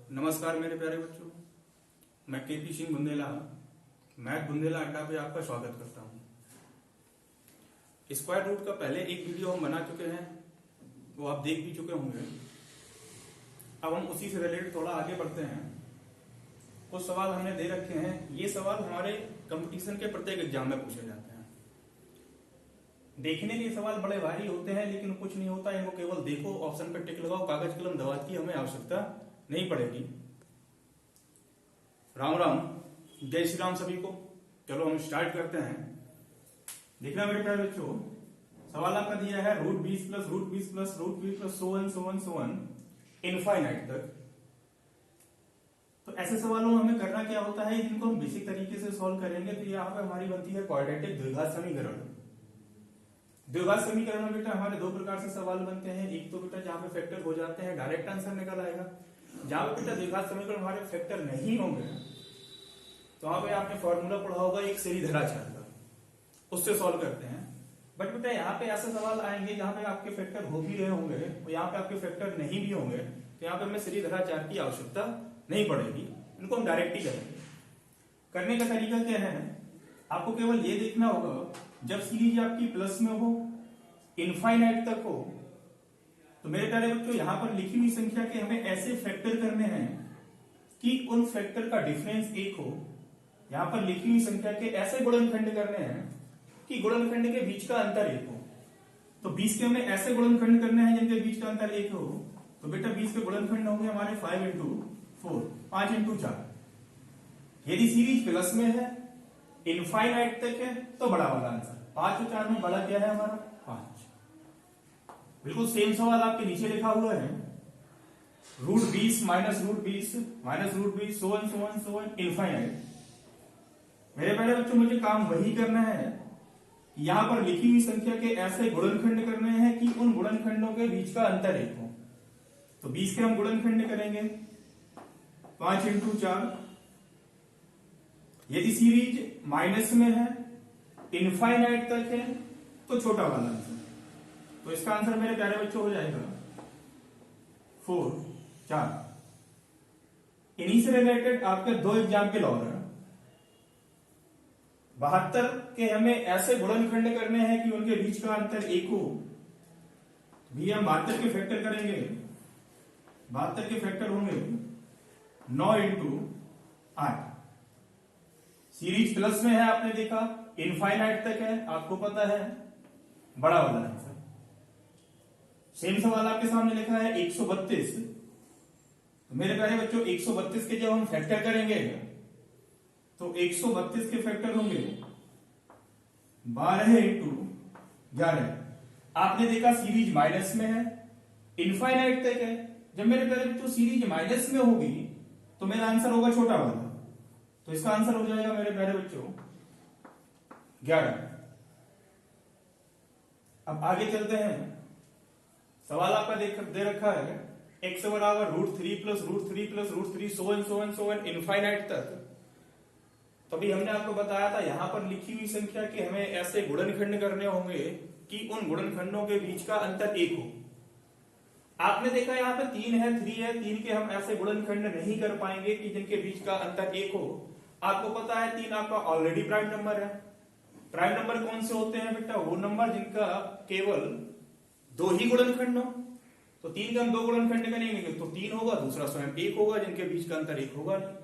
नमस्कार मेरे प्यारे बच्चों, मैं केपी सिंह बुंदेला मैथ बुंदेला अड्डा पे आपका स्वागत करता हूँ। स्क्वायर रूट का पहले एक वीडियो हम बना चुके हैं, वो आप देख भी चुके होंगे। अब हम उसी से रिलेटेड थोड़ा आगे बढ़ते हैं। कुछ सवाल हमने दे रखे हैं। ये सवाल हमारे कंपटीशन के प्रत्येक एग्जाम में पूछे जाते हैं। देखने के सवाल बड़े भारी होते हैं, लेकिन कुछ नहीं होता है। वो केवल देखो, ऑप्शन पर टिक लगाओ, कागज कलम दवात की हमें आवश्यकता नहीं पड़ेगी। राम राम, जय श्री राम सभी को। चलो हम स्टार्ट करते हैं। देखना मेरे प्यारे बच्चों, सवाल आपका दिया है root 20 plus root 20 plus root 20 plus so one infinite तक। तो ऐसे सवालों में हमें करना क्या होता है, जिनको हम बेसिक तरीके से सॉल्व करेंगे। तो यहाँ पे हमारी बनती है क्वाड्रेटिक द्विघात समीकरण। द्विघात समीकरण में बेटा हमारे दो प्रकार से सवाल बनते हैं। एक तो बेटा जहां पे फैक्टर हो जाते हैं, डायरेक्ट आंसर निकल आएगा। जहां पे बेटा द्विघात समीकरण हमारे फैक्टर नहीं होंगे, तो वहां पे आपने फॉर्मूला पढ़ा होगा एक सीरीधराचार का, उससे सॉल्व करते हैं। बट बेटा यहाँ पे ऐसे सवाल आएंगे जहां पे आपके फैक्टर हो भी रहे होंगे और यहाँ पे आपके फैक्टर नहीं भी होंगे, तो यहाँ पे हमें सीरीधराचार की आवश्यकता नहीं पड़ेगी। इनको हम डायरेक्ट ही करेंगे। करने का तरीका क्या है, आपको केवल ये देखना होगा, जब सीरीज आपकी प्लस में हो, इनफाइनाइट तक हो, तो मेरे प्यारे बच्चों यहाँ पर लिखी हुई संख्या के हमें ऐसे फैक्टर करने हैं कि उन फैक्टर का डिफरेंस एक हो। यहाँ पर लिखी हुई संख्या के ऐसे गुणनखंड करने हैं कि गुणनखंड के बीच का अंतर एक हो। तो 20 के हमें ऐसे गुणनखंड करने हैं जिनके बीच का अंतर एक हो। तो बेटा 20 के गुणनखंड होंगे हमारे 5 इंटू 4, 5 इंटू 4। यदि सीरीज प्लस में है, इनफाइनाइट तक है, तो बड़ा वाला आंसर 5 और 4 में बड़ा क्या है हमारा 5। बिल्कुल सेम सवाल आपके नीचे लिखा हुआ है, root 20 minus root 20 minus root 20 so one infinite. मेरे पहले बच्चों मुझे काम वही करना है, यहां पर लिखी हुई संख्या के ऐसे गुणनखंड करने हैं कि उन गुणनखंडों के बीच का अंतर एक हो। तो 20 के हम गुणनखंड करेंगे 5 इंटू 4। यदि सीरीज माइनस में है, इनफाइनाइट तक है, तो छोटा वाला आंसर। तो इसका आंसर मेरे प्यारे बच्चों हो जाएगा 4, 4। इन्हीं से रिलेटेड आपके दो एग्जाम्पल और हैं। 72 के हमें ऐसे गुणनखंड करने हैं कि उनके बीच का अंतर एक हो। भी हम 72 के फैक्टर करेंगे। 72 के फैक्टर होंगे 9 इंटू 8। सीरीज प्लस में है, आपने देखा, इनफाइनाइट तक है, आपको पता है, बड़ा वाला आंसर। सेम सवाल आपके सामने लिखा है 132। तो मेरे प्यारे बच्चों 132 के जब हम फैक्टर करेंगे, तो 132 के फैक्टर होंगे 12 इंटू 11। आपने देखा सीरीज माइनस में है, इनफाइनाइट तक है। जब मेरे प्यारे बच्चों सीरीज माइनस में होगी, तो मेरा आंसर होगा छोटा वाला। तो इसका आंसर हो जाएगा मेरे प्यारे बच्चों 11। अब आगे चलते हैं। सवाल आपका दे रखा है x बराबर root 3 plus root 3 plus root 3 so one infinite तक। तो अभी हमने आपको बताया था, यहां पर लिखी हुई संख्या के हमें ऐसे गुणनखंड करने होंगे कि उन गुणनखंडों के बीच का अंतर एक हो। आपने देखा यहाँ पे 3 है, 3 है, 3 के हम ऐसे गुणनखंड नहीं कर पाएंगे कि जिनके बीच का अंतर एक हो। आपको पता है 3 आपका ऑलरेडी प्राइम नंबर है। प्राइम नंबर कौन से होते हैं बेटा, वो नंबर जिनका केवल 2 ही गुणनखंड हो। तो 3 का हम 2 गुणनखंड करेंगे तो 3 होगा, दूसरा स्वयं 1 होगा, जिनके बीच का अंतर 1 होगा नहीं।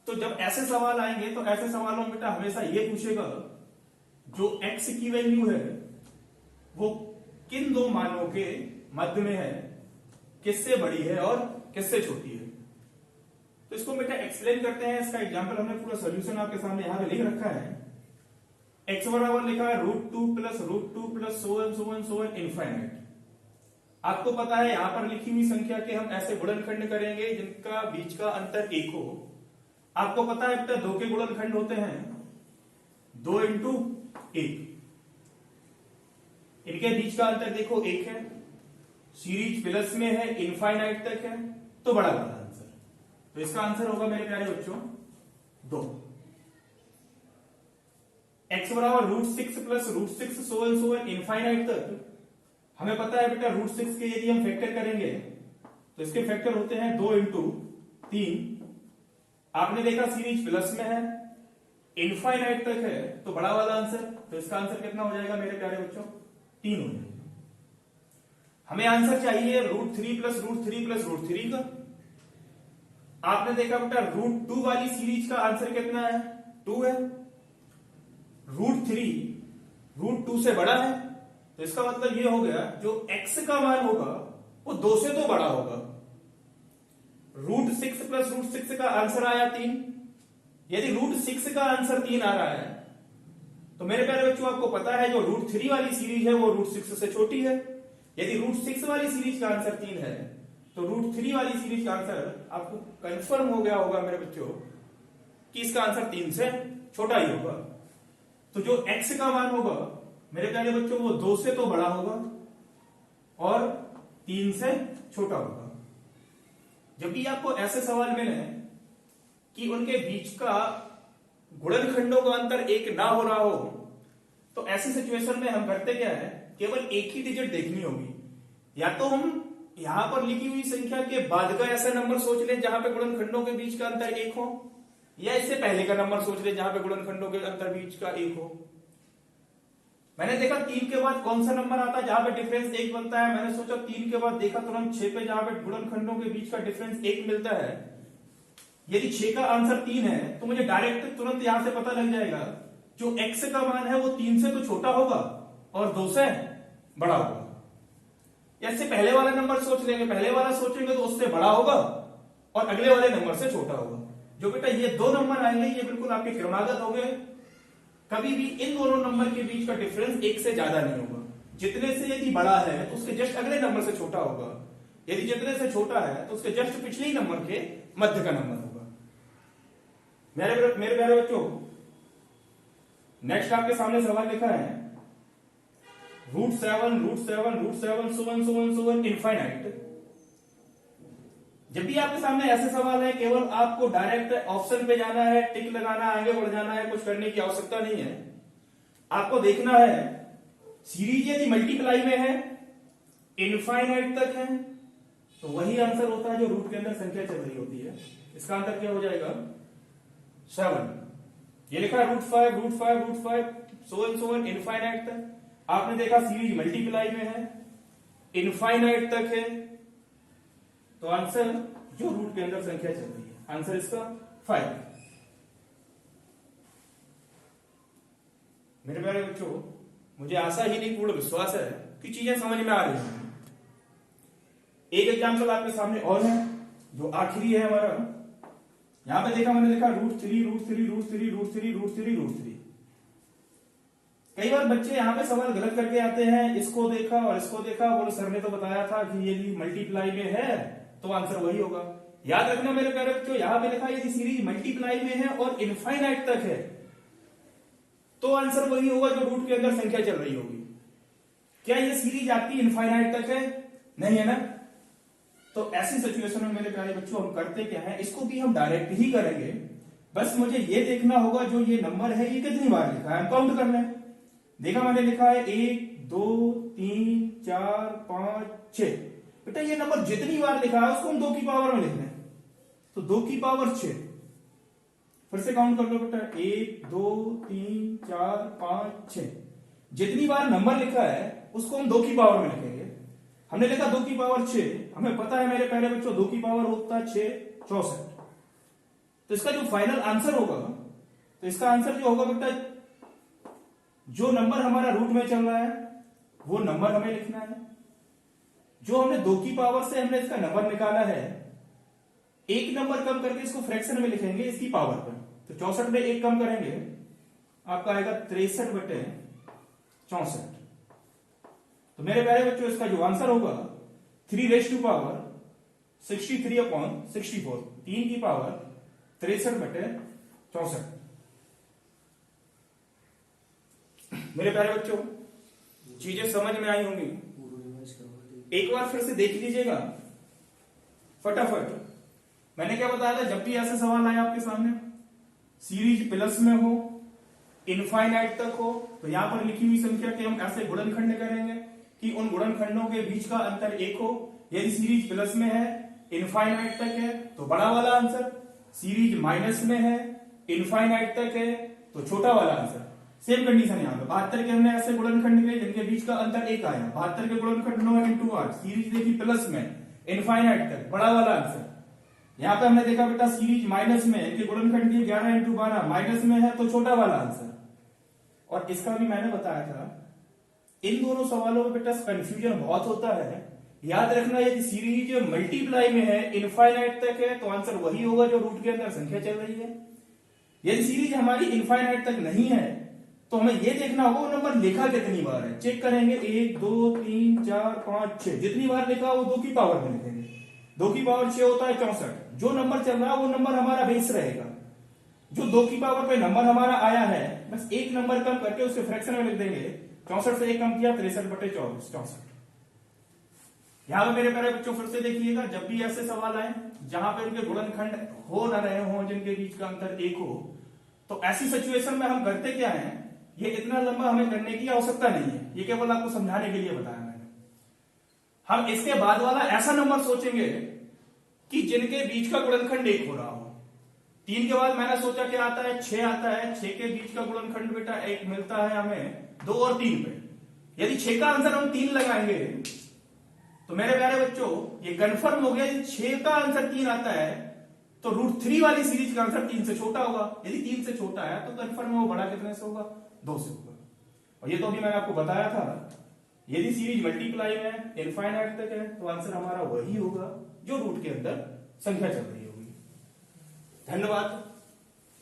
तो जब ऐसे सवाल आएंगे, तो ऐसे सवालों में बेटा हमेशा ये पूछेगा, जो x की वैल्यू है वो किन दो मानों के मध्य में है, किससे बड़ी है और किससे छोटी है। तो इसको बेटा एक्सप्लेन करते हैं। इसका एग्जांपल हमने पूरा सॉल्यूशन आपके सामने यहां पे लिख रखा है। x बराबर लिखा है root 2 plus so one infinite. आपको पता है यहां पर लिखी हुई संख्या के हम ऐसे गुणनखंड करेंगे जिनका बीच का अंतर 1 हो। आपको पता है बेटा 2 के गुणनखंड होते हैं 2 इंटू 1। इनके बीच का अंतर देखो 1 है, सीरीज प्लस में है, इनफाइनाइट तक है, तो बड़ा वाला आंसर। तो इसका आंसर होगा मेरे प्यारे बच्चों 2। x बराबर root 6 plus root 6 so one infinite तक। हमें पता है बेटा रूट 6 के यदि हम फैक्टर करेंगे, तो तो इसके फैक्टर होते हैं 2 इंटू 3। आपने देखा सीरीज प्लस में है, इनफाइनाइट तक है, तो बड़ा वाला आंसर, तो इसका आंसर कितना हो जाएगा मेरे प्यारे बच्चों? 3 हो जाएगा। हमें आंसर चाहिए √3 प्लस √3 प्लस √3 का। आपने देखा बेटा √2 वाली सीरीज का आंसर कितना है? 2 है। √3 √2 से बड़ा है, तो इसका मतलब ये हो गया जो x का मान होगा वो 2 से तो बड़ा होगा। √6 प्लस √6 का आंसर आया 3। यदि √6 का आंसर 3 आ रहा है तो मेरे प्यारे बच्चों आपको पता है जो √3 वाली सीरीज है वो √6 से छोटी है। यदि √6 वाली सीरीज का आंसर 3 है तो √3 वाली सीरीज का आंसर आपको कंफर्म हो गया होगा मेरे बच्चों कि इसका आंसर 3 से छोटा ही होगा। तो जो x का मान होगा मेरे प्यारे बच्चों वो 2 से तो बड़ा होगा और 3 से छोटा होगा। जब भी आपको ऐसे सवाल मिले कि उनके बीच का गुणनखंडों का अंतर 1 ना हो रहा हो, तो ऐसी सिचुएशन में हम करते क्या है, केवल एक ही डिजिट देखनी होगी। या तो हम यहां पर लिखी हुई संख्या के बाद का ऐसा नंबर सोच लें जहां पे गुणनखंडों के बीच का अंतर 1 हो, या इससे पहले का नंबर सोच लें जहां पे गुणनखंडों के अंतर बीच का 1 हो। मैंने देखा 3 के बाद कौन सा नंबर आता है जहां पे डिफरेंस 1 बनता है, मैंने सोचा 3 के बाद देखा तुरंत 6 पे जहां पे गुणनखंडों के बीच का डिफरेंस 1 मिलता है। यदि 6 का आंसर 3 है तो मुझे डायरेक्ट तुरंत यहां से पता लग जाएगा जो x का मान है वो 3 से तो छोटा होगा और 2 से बड़ा होगा। या इससे पहले वाला नंबर सोच लेंगे, पहले वाला सोचेंगे तो उससे बड़ा होगा और अगले वाले नंबर से छोटा होगा। जो बेटा ये 2 नंबर आएंगे ये बिल्कुल आपके क्रमागत होंगे, कभी भी इन दोनों नंबर के बीच का डिफरेंस 1 से ज्यादा नहीं होगा। जितने से यदि बड़ा है तो उसके जस्ट अगले नंबर से छोटा होगा, यदि जितने से छोटा है तो उसके जस्ट पिछले ही नंबर के मध्य का नंबर होगा। मेरे प्यारे बच्चों, नेक्स्ट आपके सामने सवाल लिखा है √7 so on इनफाइनाइट। जब भी आपके सामने ऐसे सवाल है केवल आपको डायरेक्ट ऑप्शन पे जाना है, टिक लगाना, आगे बढ़ जाना है, कुछ करने की आवश्यकता नहीं है। आपको देखना है सीरीज यदि मल्टीप्लाई में है, इनफाइनाइट तक है, तो वही आंसर होता है जो रूट के अंदर संख्या चल रही होती है। इसका आंसर क्या हो जाएगा? 7। ये लिखा है √5 so on इनफाइनाइट तक। आपने देखा सीरीज मल्टीप्लाई में है, इनफाइनाइट तक है, तो आंसर जो रूट के अंदर संख्या चल रही है, आंसर इसका 5। मेरे प्यारे बच्चों, मुझे आशा ही नहीं पूर्ण विश्वास है कि चीजें समझ में आ रही हैं। एक एग्जाम्पल आपके सामने और है जो आखिरी है हमारा। यहां पे देखा, मैंने देखा √3 कई बार बच्चे यहां पे सवाल गलत करके आते हैं, इसको देखा और इसको देखा, बोले सर ने तो बताया था कि यदि मल्टीप्लाई में है तो आंसर वही होगा। याद रखना मेरे प्यारे बच्चों, यहां पे लिखा यदि सीरीज मल्टीप्लाई में है और इनफाइनाइट तक है तो आंसर वही होगा जो रूट के अंदर संख्या चल रही होगी। क्या ये सीरीज आपकी इनफाइनाइट तक है? नहीं है ना। तो ऐसी सिचुएशन में मेरे प्यारे बच्चों हम करते क्या है, इसको भी हम डायरेक्ट ही करेंगे। बस मुझे ये देखना होगा जो ये नंबर है ये कितनी बार लिखा है, हम काउंट कर लें। देखा मैंने लिखा है 1 2 3 4 5 6। बेटा ये नंबर जितनी बार लिखा है उसको हम 2 की पावर में लिख रहे हैं, तो 2 की पावर 6। फिर से काउंट कर लो बेटा, 1 2 3 4 5 6। जितनी बार नंबर लिखा है उसको हम 2 की पावर में लिखेंगे। हमने लिखा 2 की पावर 6, हमें पता है मेरे पहले बच्चों 2 की पावर होता है 6 64। तो इसका जो फाइनल आंसर होगा, तो इसका आंसर जो होगा बेटा, जो नंबर हमारा रूट में चल रहा है वो नंबर हमें लिखना है। जो हमने 2 की पावर से हमने इसका नंबर निकाला है, एक नंबर कम करके इसको फ्रैक्शन में लिखेंगे इसकी पावर पर। तो 64 में एक कम करेंगे, आपका आएगा 63/64। तो मेरे प्यारे बच्चों, इसका जो आंसर होगा 363/64, 3 की पावर 63/64। मेरे प्यारे बच्चों, चीजें समझ में आई होंगी। एक बार फिर से देख लीजिएगा फटाफट। मैंने क्या बताया था, जब भी ऐसे सवाल आए आपके सामने, सीरीज प्लस में हो, इनफाइनाइट तक हो, तो यहां पर लिखी हुई संख्या के हम ऐसे गुणनखंड करेंगे कि उन गुणनखंडों के बीच का अंतर 1 हो। यदि सीरीज प्लस में है इनफाइनाइट तक है तो बड़ा वाला आंसर, सीरीज माइनस में है इनफाइनाइट तक है तो छोटा वाला आंसर। सेम कंडीशन यहाँ पे 72 के हमने ऐसे गुणनखंड के जिनके बीच का अंतर 1 आया, 72 के गुणनखंड 9 इंटू 8, सीरीज देखी प्लस में इनफाइनाइट तक बड़ा वाला आंसर। यहाँ पे हमने देखा बेटा सीरीज माइनस में इनके गुणनखंड की 11 इंटू 12 माइनस में है तो छोटा वाला आंसर। और इसका भी मैंने बताया था, इन दोनों सवालों में बेटा कंफ्यूजन बहुत होता है। याद रखना यदि सीरीज मल्टीप्लाई में है इनफाइनाइट तक है तो आंसर वही होगा जो रूट के अंदर संख्या चल रही है। यदि सीरीज हमारी इनफाइनाइट तक नहीं है तो हमें यह देखना होगा वो नंबर लिखा कितनी बार है। चेक करेंगे 1 2 3 4 5 6, जितनी बार लिखा वो 2 की पावर में लिखेंगे। 2 की पावर 6 होता है 64। जो नंबर चल रहा है वो नंबर हमारा बेस रहेगा। जो 2 की पावर पे नंबर हमारा आया है बस एक नंबर कम करके उसके फ्रैक्शन में लिख देंगे। 64 से 1 कम किया 63/24 64। यहां पर मेरे प्यारे बच्चों फिर से देखिएगा, जब भी ऐसे सवाल आए जहां पे उनके गुणनखंड हो न रहे हो, जिनके बीच का अंतर 1 हो, तो ऐसी सिचुएशन में हम करते क्या है, ये इतना लंबा हमें करने की आवश्यकता नहीं है, ये केवल आपको समझाने के लिए बताया मैंने। हम इसके बाद वाला ऐसा नंबर सोचेंगे कि जिनके बीच का गुणनखंड 1 हो रहा हो। 3 के बाद मैंने सोचा क्या आता है, 6 आता है। 6 के बीच का गुणनखंड बेटा 1 मिलता है हमें 2 और 3 पे। यदि 6 का आंसर हम 3 लगाएंगे तो मेरे प्यारे बच्चों ये कंफर्म हो गया, 6 का आंसर 3 आता है तो √3 वाली सीरीज का आंसर 3 से छोटा होगा। यदि 3 से छोटा है तो कंफर्म है वो बड़ा कितने से होगा, 2 से होगा। और ये तो अभी मैंने आपको बताया था, यदि सीरीज मल्टीप्लाई में इनफाइनाइट तक है तो आंसर हमारा वही होगा जो रूट के अंदर संख्या चल रही होगी। धन्यवाद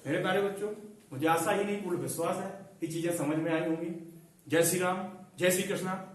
मेरे प्यारे बच्चों, मुझे आशा ही नहीं पूर्ण विश्वास है ये चीजें समझ में आई होंगी। जय श्री राम, जय श्री कृष्णा।